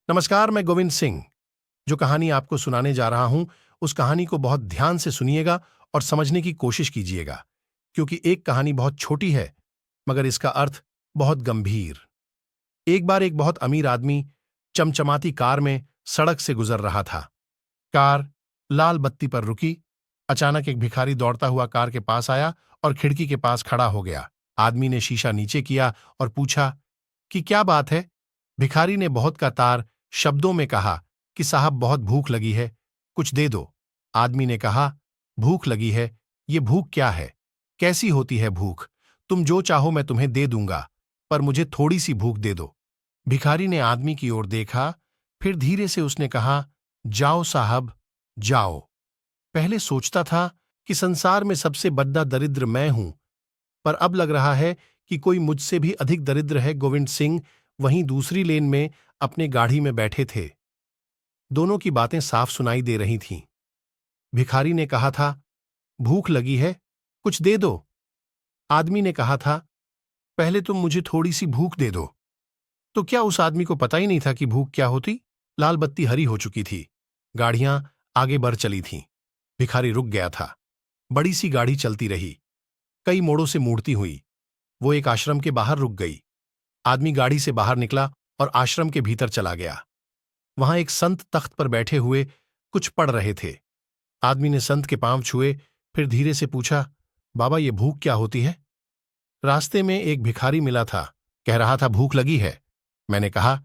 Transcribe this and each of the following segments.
नमस्कार, मैं गोविंद सिंह। जो कहानी आपको सुनाने जा रहा हूं, उस कहानी को बहुत ध्यान से सुनिएगा और समझने की कोशिश कीजिएगा, क्योंकि एक कहानी बहुत छोटी है, मगर इसका अर्थ बहुत गंभीर। एक बार एक बहुत अमीर आदमी चमचमाती कार में सड़क से गुजर रहा था। कार लाल बत्ती पर रुकी। अचानक एक भिखारी दौड़ता हुआ कार के पास आया और खिड़की के पास खड़ा हो गया। आदमी ने शीशा नीचे किया और पूछा कि क्या बात है। भिखारी ने बहुत का तार शब्दों में कहा कि साहब, बहुत भूख लगी है, कुछ दे दो। आदमी ने कहा, भूख लगी है? ये भूख क्या है? कैसी होती है भूख? तुम जो चाहो मैं तुम्हें दे दूंगा, पर मुझे थोड़ी सी भूख दे दो। भिखारी ने आदमी की ओर देखा, फिर धीरे से उसने कहा, जाओ साहब, जाओ। पहले सोचता था कि संसार में सबसे बड़ा दरिद्र मैं हूं, पर अब लग रहा है कि कोई मुझसे भी अधिक दरिद्र है। गोविंद सिंह वहीं दूसरी लेन में अपने गाड़ी में बैठे थे। दोनों की बातें साफ सुनाई दे रही थीं। भिखारी ने कहा था, भूख लगी है, कुछ दे दो। आदमी ने कहा था, पहले तुम मुझे थोड़ी सी भूख दे दो। तो क्या उस आदमी को पता ही नहीं था कि भूख क्या होती? लाल बत्ती हरी हो चुकी थी। गाड़ियां आगे बढ़ चली थीं। भिखारी रुक गया था। बड़ी सी गाड़ी चलती रही, कई मोड़ों से मुड़ती हुई। वो एक आश्रम के बाहर रुक गई। आदमी गाड़ी से बाहर निकला और आश्रम के भीतर चला गया। वहां एक संत तख्त पर बैठे हुए कुछ पढ़ रहे थे। आदमी ने संत के पांव छुए, फिर धीरे से पूछा, बाबा, ये भूख क्या होती है? रास्ते में एक भिखारी मिला था, कह रहा था भूख लगी है। मैंने कहा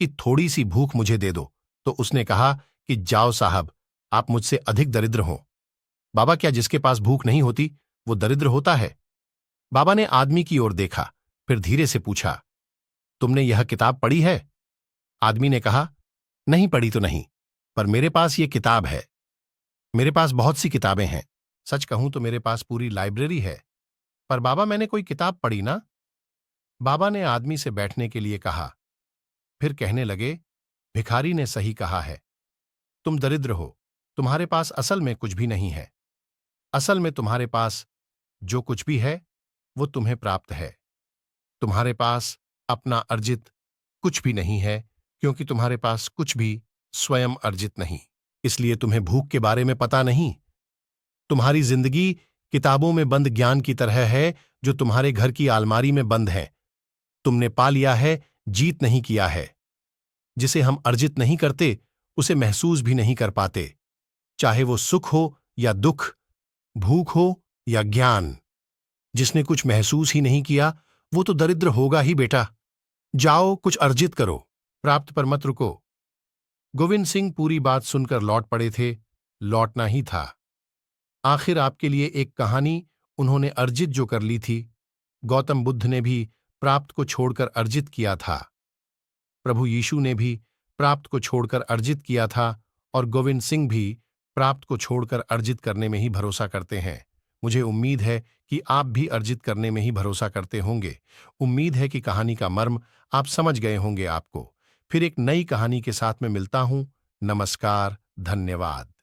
कि थोड़ी सी भूख मुझे दे दो, तो उसने कहा कि जाओ साहब, आप मुझसे अधिक दरिद्र हो। बाबा, क्या जिसके पास भूख नहीं होती वो दरिद्र होता है? बाबा ने आदमी की ओर देखा, फिर धीरे से पूछा, तुमने यह किताब पढ़ी है? आदमी ने कहा, नहीं पढ़ी तो नहीं, पर मेरे पास ये किताब है। मेरे पास बहुत सी किताबें हैं। सच कहूं तो मेरे पास पूरी लाइब्रेरी है। पर बाबा, मैंने कोई किताब पढ़ी ना। बाबा ने आदमी से बैठने के लिए कहा, फिर कहने लगे, भिखारी ने सही कहा है। तुम दरिद्र हो। तुम्हारे पास असल में कुछ भी नहीं है। असल में तुम्हारे पास जो कुछ भी है वो तुम्हें प्राप्त है। तुम्हारे पास अपना अर्जित कुछ भी नहीं है, क्योंकि तुम्हारे पास कुछ भी स्वयं अर्जित नहीं। इसलिए तुम्हें भूख के बारे में पता नहीं। तुम्हारी जिंदगी किताबों में बंद ज्ञान की तरह है, जो तुम्हारे घर की अलमारी में बंद है। तुमने पा लिया है, जीत नहीं किया है। जिसे हम अर्जित नहीं करते, उसे महसूस भी नहीं कर पाते, चाहे वो सुख हो या दुख, भूख हो या ज्ञान। जिसने कुछ महसूस ही नहीं किया, वो तो दरिद्र होगा ही बेटा। जाओ, कुछ अर्जित करो, प्राप्त पर मत रुको। गोविंद सिंह पूरी बात सुनकर लौट पड़े थे। लौटना ही था। आखिर आपके लिए एक कहानी उन्होंने अर्जित जो कर ली थी। गौतम बुद्ध ने भी प्राप्त को छोड़कर अर्जित किया था। प्रभु यीशु ने भी प्राप्त को छोड़कर अर्जित किया था, और गोविंद सिंह भी प्राप्त को छोड़कर अर्जित करने में ही भरोसा करते हैं। मुझे उम्मीद है कि आप भी अर्जित करने में ही भरोसा करते होंगे। उम्मीद है कि कहानी का मर्म आप समझ गए होंगे। आपको फिर एक नई कहानी के साथ में मिलता हूं। नमस्कार, धन्यवाद।